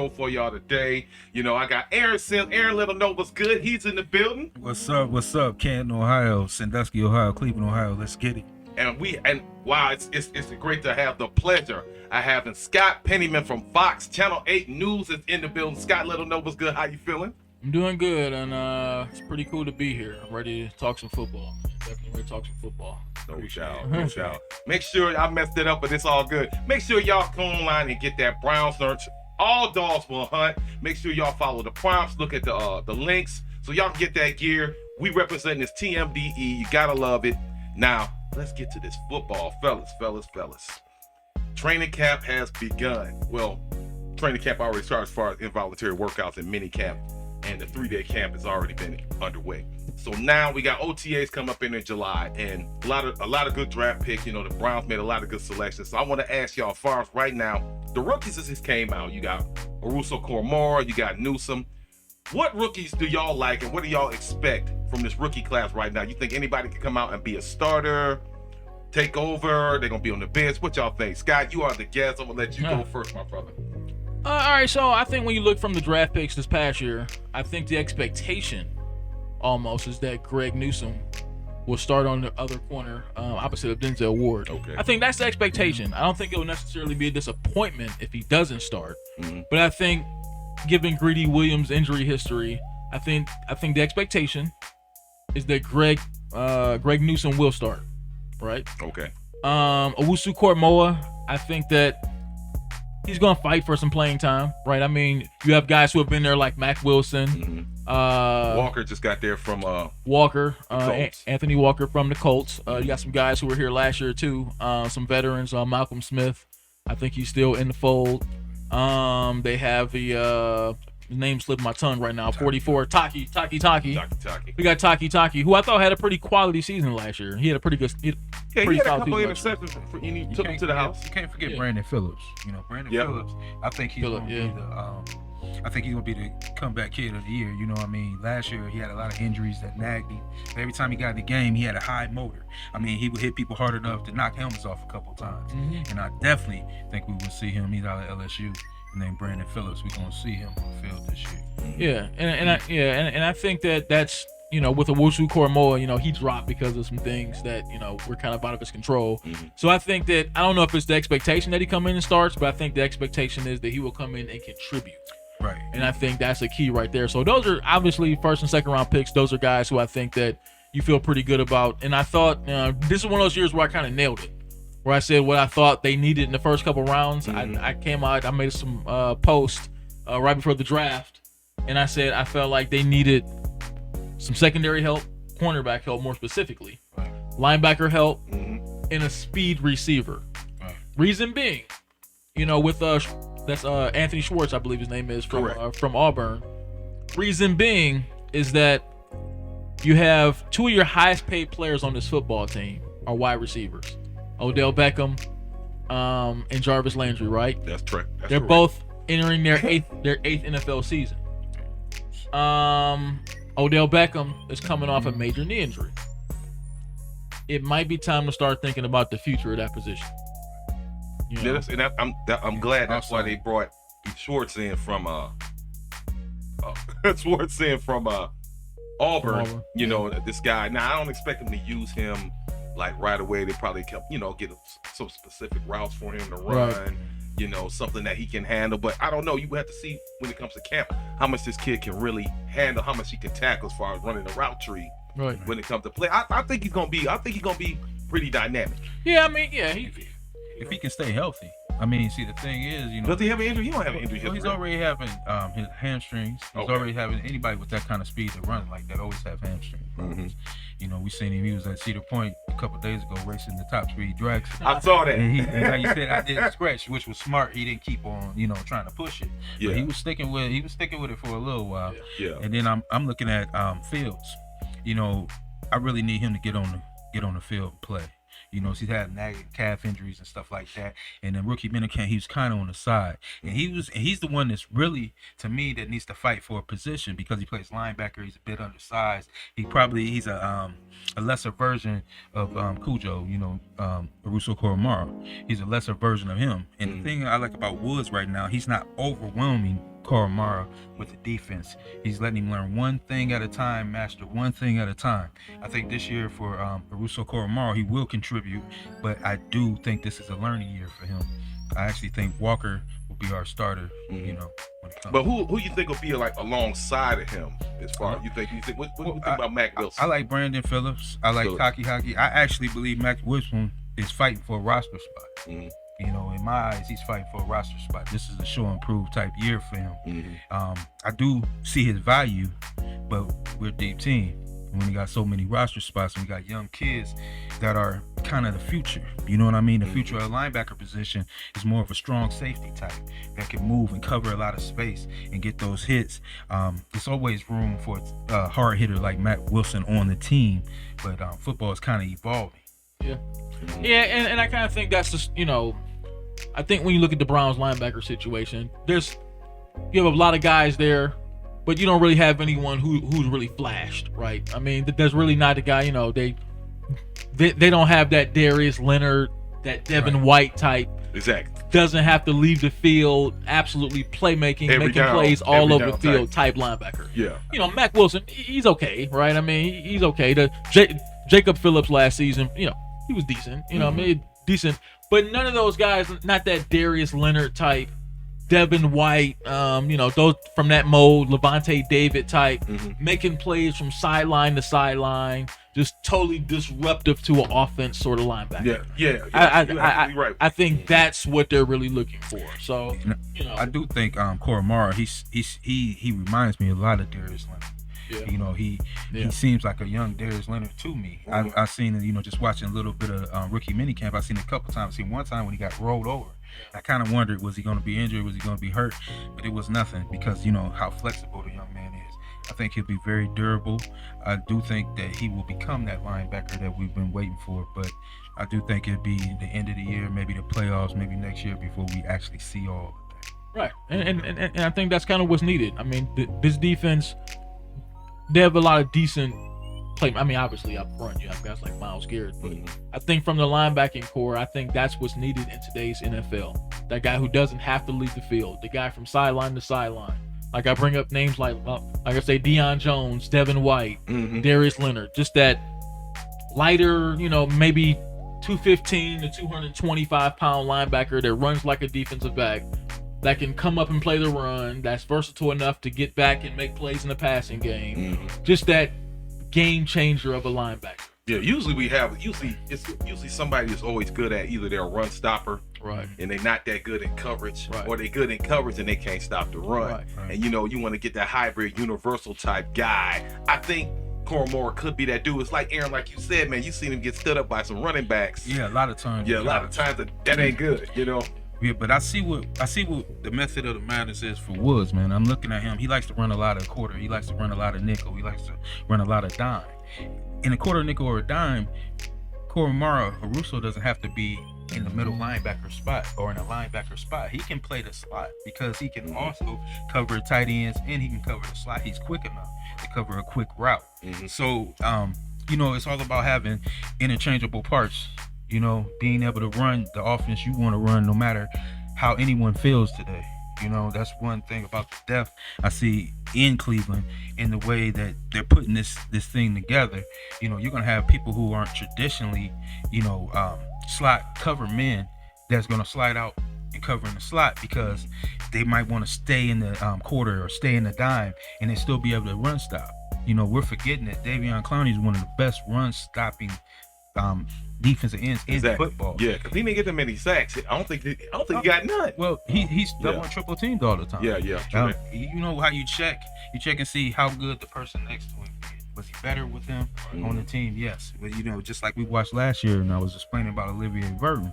show for y'all today. You know, I got Aaron Sims. Aaron, let him know what's good. He's in the building. What's up? What's up? Canton, Ohio, Sandusky, Ohio, Cleveland, Ohio. Let's get it. And wow, it's great to have the pleasure of having Scott Pennyman from Fox Channel 8 News is in the building. Scott, let him know what's good. How you feeling? I'm doing good, and it's pretty cool to be here. I'm ready to talk some football. Definitely ready to talk some football. No shout. Make sure I messed it up, but it's all good. Make sure y'all come online and get that Brown search. All dogs will hunt. Make sure y'all follow the prompts. Look at the links so y'all can get that gear. We representing this TMDE. You gotta love it. Now let's get to this football, fellas. Training camp has begun. Well, training camp already started as far as involuntary workouts and mini camp, and the 3-day camp has already been underway. So now we got OTAs come up in July, and a lot of good draft picks. You know, the Browns made a lot of good selections. So I want to ask y'all, as far as right now, the rookies that just came out. You got Aruso Koromora, you got Newsome. What rookies do y'all like, and what do y'all expect from this rookie class right now? You think anybody can come out and be a starter, take over? They're gonna be on the bench. What y'all think? Scott, you are the guest. I'm gonna let you go first, my brother. All right, so I think when you look from the draft picks this past year, I think the expectation almost is that Greg Newsome will start on the other corner opposite of Denzel Ward. Okay. I think that's the expectation. I don't think it will necessarily be a disappointment if he doesn't start. Mm-hmm. But I think given Greedy Williams' injury history, I think the expectation is that Greg Newsome will start, right? Okay. Owusu Koromora, I think that he's going to fight for some playing time, right? I mean, you have guys who have been there like Mac Wilson. Mm-hmm. Walker just got there from Anthony Walker from the Colts. You got some guys who were here last year too. Some veterans, Malcolm Smith. I think he's still in the fold. They have the name slipped my tongue right now. 44 Taki. We got Taki, who I thought had a pretty quality season last year. He had a pretty good. He had a couple interceptions. He took him to the house. You can't forget Brandon Phillips. You know, Brandon Phillips. I think he's going to be the. I think he's going to be the comeback kid of the year. You know what I mean? Last year, he had a lot of injuries that nagged him. But every time he got in the game, he had a high motor. I mean, he would hit people hard enough to knock helmets off a couple times. Mm-hmm. And I definitely think we will see him. He's out of LSU. And then Brandon Phillips, we're going to see him on the field this year. Yeah. And I think that's, you know, with Owusu Koromora, you know, he dropped because of some things that, you know, were kind of out of his control. Mm-hmm. So I think that, I don't know if it's the expectation that he come in and starts, but I think the expectation is that he will come in and contribute. Right. And I think that's a key right there. So those are obviously first and second round picks. Those are guys who I think that you feel pretty good about. And I thought this is one of those years where I kind of nailed it, where I said what I thought they needed in the first couple rounds. Mm-hmm. I came out, I made some posts right before the draft, and I said I felt like they needed some secondary help, cornerback help more specifically, linebacker help, and a speed receiver. Right. Reason being, you know, with that's Anthony Schwartz, I believe his name is, from Auburn. Reason being is that you have two of your highest paid players on this football team are wide receivers, Odell Beckham and Jarvis Landry, right? That's correct. They're both entering their eighth NFL season. Odell Beckham is coming off a major knee injury. It might be time to start thinking about the future of that position. You know? And I'm glad that's why they brought Schwartz in from Auburn. You know, this guy. Now I don't expect them to use him like right away. They probably kept, you know, get some specific routes for him to run. Right. You know, something that he can handle. But I don't know. You have to see when it comes to camp how much this kid can really handle, how much he can tackle as far as running the route tree. Right. When it comes to play, I think he's gonna be pretty dynamic. Yeah, I mean, yeah, if he can stay healthy. I mean, see, the thing is, you know. Does he have an injury? He don't have an injury. Well, he's already having his hamstrings. He's already having anybody with that kind of speed to run like that always have hamstring problems. Mm-hmm. You know, we seen him. He was at Cedar Point a couple of days ago racing the top speed drags. I saw that. And like you said, I did scratch, which was smart. He didn't keep on, you know, trying to push it. Yeah. But he was sticking with it for a little while. Yeah. And then I'm looking at Fields. You know, I really need him to get on the field and play. You know, he's had nagging calf injuries and stuff like that. And then rookie minicamp, he was kind of on the side. And he's the one that's really, to me, that needs to fight for a position because he plays linebacker. He's a bit undersized. He's a lesser version of Cujo, you know, Aruso Koromora. He's a lesser version of him. And the thing I like about Woods right now, he's not overwhelming Koromara with the defense. He's letting him learn one thing at a time, master one thing at a time. I think this year for Aruso Koromara, he will contribute, but I do think this is a learning year for him. I actually think Walker will be our starter, you know, when it comes. But who you think will be like alongside of him as far as you think what do you think about Mac Wilson? I like Brandon Phillips. I like Taki Haki. I actually believe Mac Wilson is fighting for a roster spot. You know, in my eyes, he's fighting for a roster spot. This is a show and prove type year for him. I do see his value, but we're a deep team. When we got so many roster spots and we got young kids that are kind of the future, you know what I mean? The future of the linebacker position is more of a strong safety type that can move and cover a lot of space and get those hits. There's always room for a hard hitter like Matt Wilson on the team, but football is kind of evolving. Yeah, and I kind of think that's just, you know, I think when you look at the Browns linebacker situation, you have a lot of guys there, but you don't really have anyone who's really flashed, right? I mean, there's really not a guy, you know, they don't have that Darius Leonard, that Devin White type. Exactly. Doesn't have to leave the field, absolutely playmaking, making plays all over the field type linebacker. Yeah. You know, Mac Wilson, he's okay, right? I mean, he's okay. Jacob Phillips last season, you know, he was decent. You know, I mean, decent. But none of those guys, not that Darius Leonard type, Devin White, you know, those from that mold, Levante David type, making plays from sideline to sideline, just totally disruptive to an offense sort of linebacker. Yeah. I think that's what they're really looking for. So, you know, I do think Koromara, he reminds me a lot of Darius Leonard. Yeah. You know, he seems like a young Darius Leonard to me. I've seen it, you know, just watching a little bit of rookie minicamp. I've seen it a couple times. I've seen one time when he got rolled over. I kind of wondered, was he going to be injured? Was he going to be hurt? But it was nothing because, you know, how flexible the young man is. I think he'll be very durable. I do think that he will become that linebacker that we've been waiting for. But I do think it'll be the end of the year, maybe the playoffs, maybe next year before we actually see all of that. Right. And I think that's kind of what's needed. I mean, this defense, they have a lot of decent play. I mean, obviously up front you have guys like Myles Garrett, but I think from the linebacking core, I think that's what's needed in today's NFL. That guy who doesn't have to leave the field, the guy from sideline to sideline. Like I bring up names like I say, Deion Jones, Devin White, Darius Leonard, just that lighter, you know, maybe 215 to 225 pound linebacker that runs like a defensive back, that can come up and play the run, that's versatile enough to get back and make plays in the passing game. Just that game changer of a linebacker. Yeah, usually it's somebody that's always good at either they're a run stopper, right, and they're not that good in coverage, right, or they're good in coverage and they can't stop the run. Right. And you know, you want to get that hybrid universal type guy. I think Koromara could be that dude. It's like Aaron, like you said, man, you seen him get stood up by some running backs. Yeah, a lot of times. Yeah, a lot of times that ain't good, you know. Yeah, but I see what the method of the madness is for Woods, man. I'm looking at him. He likes to run a lot of quarter. He likes to run a lot of nickel. He likes to run a lot of dime. In a quarter, nickel, or a dime, Koromara Aruso doesn't have to be in the middle linebacker spot or in a linebacker spot. He can play the slot because he can also cover tight ends and he can cover the slot. He's quick enough to cover a quick route. So, you know, it's all about having interchangeable parts. You know, being able to run the offense you want to run no matter how anyone feels today. You know, that's one thing about the depth I see in Cleveland in the way that they're putting this thing together. You know, you're going to have people who aren't traditionally, you know, slot cover men that's going to slide out and cover in the slot because they might want to stay in the quarter or stay in the dime and then still be able to run stop. You know, we're forgetting that Davion Clowney is one of the best run stopping defensive ends in football. Yeah, because he didn't get that many sacks. I don't think he got none. Well, he's double and triple teamed all the time. Yeah. You know how you check and see how good the person next to him is. Was he better with him on the team? Yes. But, you know, just like we watched last year, and I was explaining about Olivier Vernon.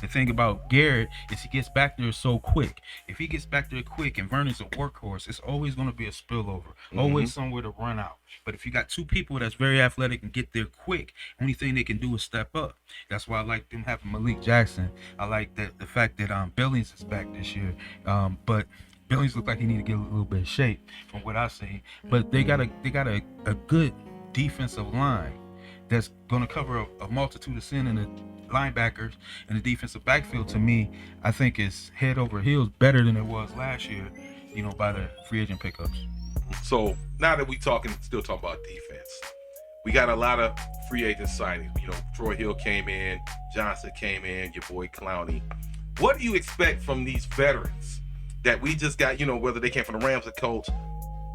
The thing about Garrett is he gets back there so quick. If he gets back there quick and Vernon's a workhorse, it's always going to be a spillover. Always somewhere to run out. But if you got two people that's very athletic and get there quick, only thing they can do is step up. That's why I like them having Malik Jackson. I like the fact that Billings is back this year. But Billings look like he need to get a little bit of shape from what I see. But they got a good defensive line that's going to cover a multitude of sin in the linebackers, and the defensive backfield to me I think is head over heels better than it was last year. by the free agent pickups. So now that we still talking about defense, we got a lot of free agent signings. Troy Hill came in, Johnson came in, your boy Clowney. What do you expect from these veterans that we just got, whether they came from the Rams or Colts?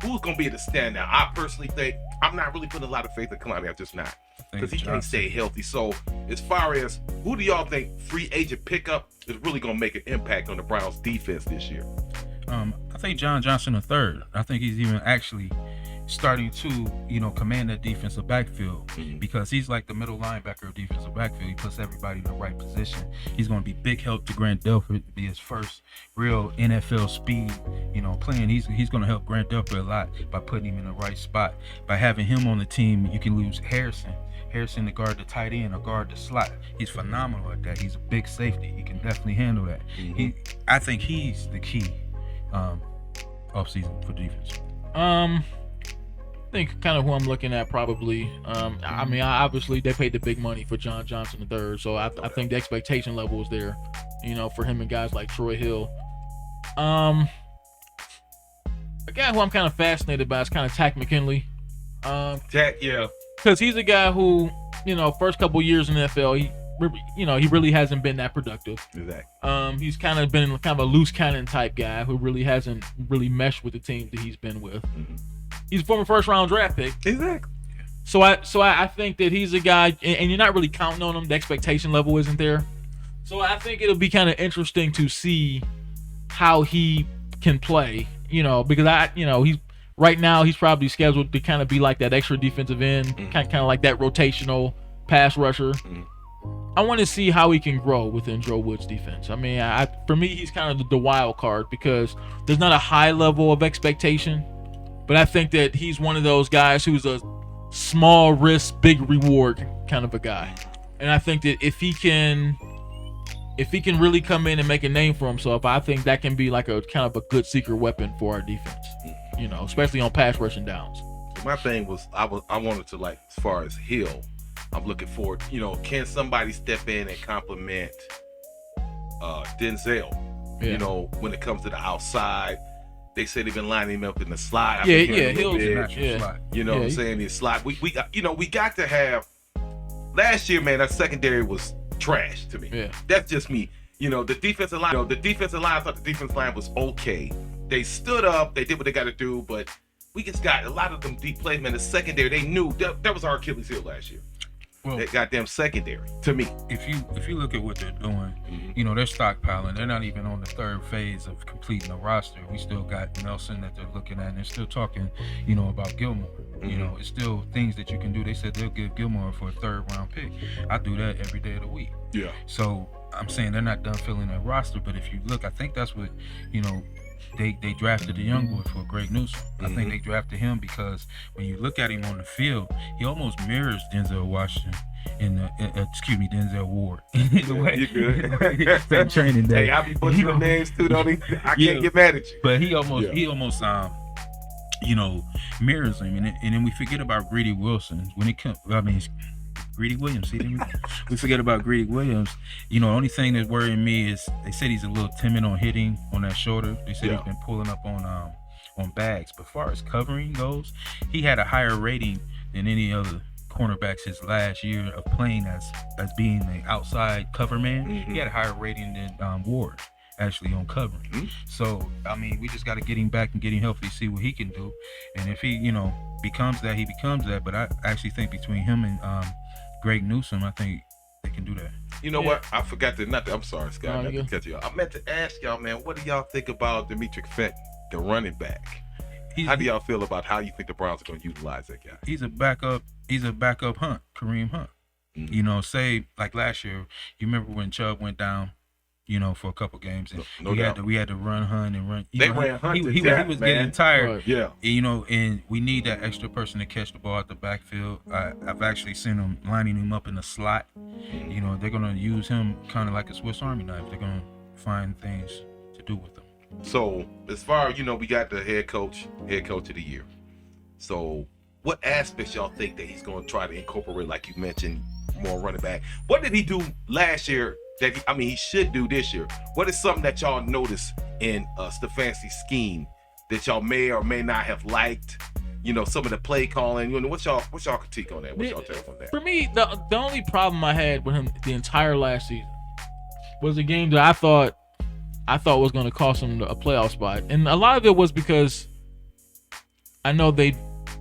Who's going to be the standout? I personally think I'm not really putting a lot of faith in Clowney. I'm just not. Because he can't stay healthy. So as far as who do y'all think free agent pickup is really going to make an impact on the Browns defense this year? I think John Johnson III. I think he's even actually starting to, command that defensive backfield because he's like the middle linebacker of defensive backfield. He puts everybody in the right position. He's going to be big help to Grant Delpit, be his first real NFL speed, playing. He's going to help Grant Delpit a lot by putting him in the right spot. By having him on the team, you can lose Harrison to guard the tight end or guard the slot. He's phenomenal at that. He's a big safety. He can definitely handle that. I think he's the key offseason for defense. I think kind of who I'm looking at probably. Obviously they paid the big money for John Johnson III, so I think the expectation level is there, for him and guys like Troy Hill. A guy who I'm kind of fascinated by is kind of Tack McKinley. Because he's a guy who, first couple years in the NFL, he really hasn't been that productive. Exactly. He's kind of been kind of a loose cannon type guy who really hasn't really meshed with the teams that he's been with. He's a former first round draft pick. Exactly. So I think that he's a guy, and you're not really counting on him. The expectation level isn't there. So I think it'll be kind of interesting to see how he can play. Because he's right now he's probably scheduled to kind of be like that extra defensive end, kind of like that rotational pass rusher. I want to see how he can grow within Joe Wood's defense. For me, he's kind of the wild card because there's not a high level of expectation, but I think that he's one of those guys who's a small risk, big reward kind of a guy. And I think that if he can really come in and make a name for himself, I think that can be like a kind of a good secret weapon for our defense. Especially on pass rushing downs. My thing was I wanted to, like, as far as Hill, I'm looking forward, can somebody step in and compliment Denzel? When it comes to the outside, they say they've been lining him up in the slot. Hill's slot. What I'm saying? The slot. We got, we got to have. Last year, man, our secondary was trash to me. Yeah. That's just me. The defensive line. I thought the defensive line was okay. They stood up. They did what they got to do, but we just got a lot of them deep plays, man. The secondary, they knew that was our Achilles heel last year. Well, that goddamn secondary, to me. If you look at what they're doing, they're stockpiling. They're not even on the third phase of completing the roster. We still got Nelson that they're looking at, and they're still talking, about Gilmore. It's still things that you can do. They said they'll give Gilmore for a third-round pick. I do that every day of the week. Yeah. So I'm saying they're not done filling that roster, but if you look, I think that's what, they drafted the young boy for Greg Newsome. I think they drafted him because when you look at him on the field, he almost mirrors Denzel Washington Denzel Ward. You good? That training day. Hey, I be putting your names too, don't he? I can't get mad at you. But he almost mirrors him, and then we forget about Greedy Wilson when it comes. Greedy Williams. We forget about Greedy Williams. The only thing that's worrying me is they said he's a little timid on hitting on that shoulder. They said he's been pulling up on bags. But as far as covering goes, he had a higher rating than any other cornerbacks his last year of playing as being the outside cover man. He had a higher rating than Ward actually on covering. So we just got to get him back and get him healthy, see what he can do. And if he becomes that, he becomes that. But I actually think between him and Greg Newsome, I think they can do that. You know what? I forgot to I'm sorry, Scott. I cut you off. I meant to ask y'all, man, what do y'all think about Demetric Fenton, the running back? How do y'all feel about how you think the Browns are going to utilize that guy? He's a backup Hunt, Kareem Hunt. Say like last year, you remember when Chubb went down, for a couple games, and we had to run Hunt and run. They ran Hunt to death, he was getting tired. Right. Yeah. And we need that extra person to catch the ball at the backfield. I've actually seen them lining him up in the slot. They're gonna use him kind of like a Swiss Army knife. They're gonna find things to do with him. So as far as we got the head coach of the year. So what aspects y'all think that he's gonna try to incorporate, like you mentioned, more running back? What did he do last year that he should do this year? What is something that y'all notice in Stefanski's scheme that y'all may or may not have liked? You know, some of the play calling. You know, what's y'all critique on that? What's y'all take on that? For me, the only problem I had with him the entire last season was a game that I thought was going to cost him a playoff spot, and a lot of it was because I know they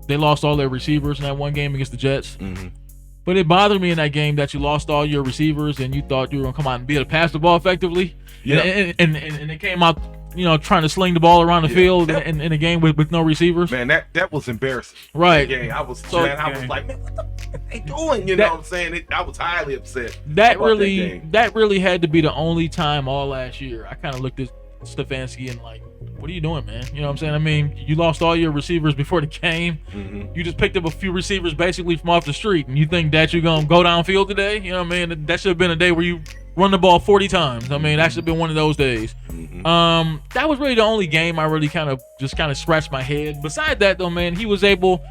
lost all their receivers in that one game against the Jets. Mm-hmm. But it bothered me in that game that you lost all your receivers and you thought you were going to come out and be able to pass the ball effectively. Yeah. And it came out, you know, trying to sling the ball around the field in a game with no receivers. Man, that was embarrassing. Right. Yeah, I was like, man, what the fuck are they doing? You know what I'm saying? I was highly upset. That really had to be the only time all last year I kind of looked at Stefanski and like, what are you doing, man? You know what I'm saying? I mean, you lost all your receivers before the game. Mm-hmm. You just picked up a few receivers basically from off the street, and you think that you're going to go downfield today? You know what I mean? That should have been a day where you run the ball 40 times. I mean, that should have been one of those days. Mm-hmm. That was really the only game I really kind of scratched my head. Besides that, though, man, he was able.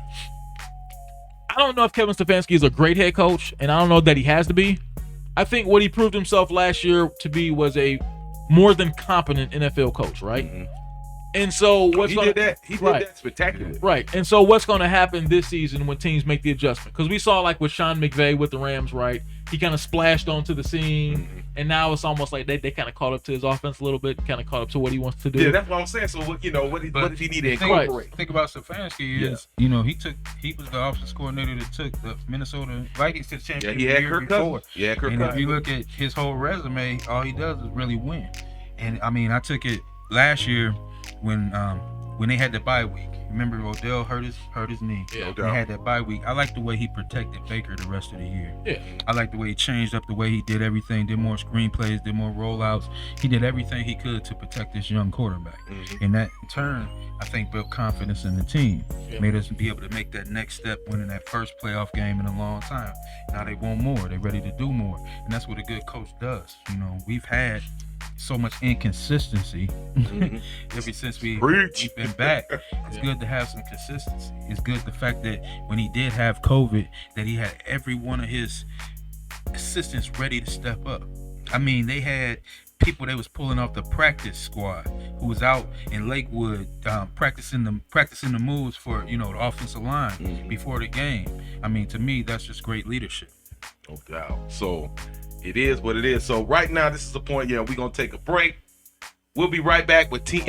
I don't know if Kevin Stefanski is a great head coach, and I don't know that he has to be. I think what he proved himself last year to be was a more than competent NFL coach, right? Mm-hmm. And so He did that spectacularly. Right. And so what's going to happen this season when teams make the adjustment? Because we saw like with Sean McVay with the Rams, right? He kind of splashed onto the scene, Mm-hmm. and now it's almost like they kind of caught up to his offense a little bit, kind of caught up to what he wants to do. Yeah, that's what I'm saying. So what did he need to incorporate? Think about Stefanski is, you know, he was the offensive coordinator that took the Minnesota Vikings to the championship Yeah, he had the year Kirk before. Cousins. Yeah, Kirk And Cousins. if you look at his whole resume, all he does is really win. And I mean, I took it last year when they had the bye week. Remember Odell hurt his knee. Yeah. They had that bye week. I like the way he protected Baker the rest of the year. Yeah. I like the way he changed up the way he did everything, did more screenplays, did more rollouts. He did everything he could to protect this young quarterback. Mm-hmm. And that, in turn, I think built confidence in the team. Yeah. Made us be able to make that next step, winning that first playoff game in a long time. Now they want more. They're ready to do more. And that's what a good coach does. You know, we've had so much inconsistency Mm-hmm. ever since we've been back. It's good to have some consistency. It's good the fact that when he did have COVID, that he had every one of his assistants ready to step up. I mean, they had people they was pulling off the practice squad who was out in Lakewood practicing the moves for, you know, the offensive line before the game. I mean, to me, that's just great leadership. No doubt. So it is what it is. So right now, this is the point. Yeah, we're gonna take a break. We'll be right back with T.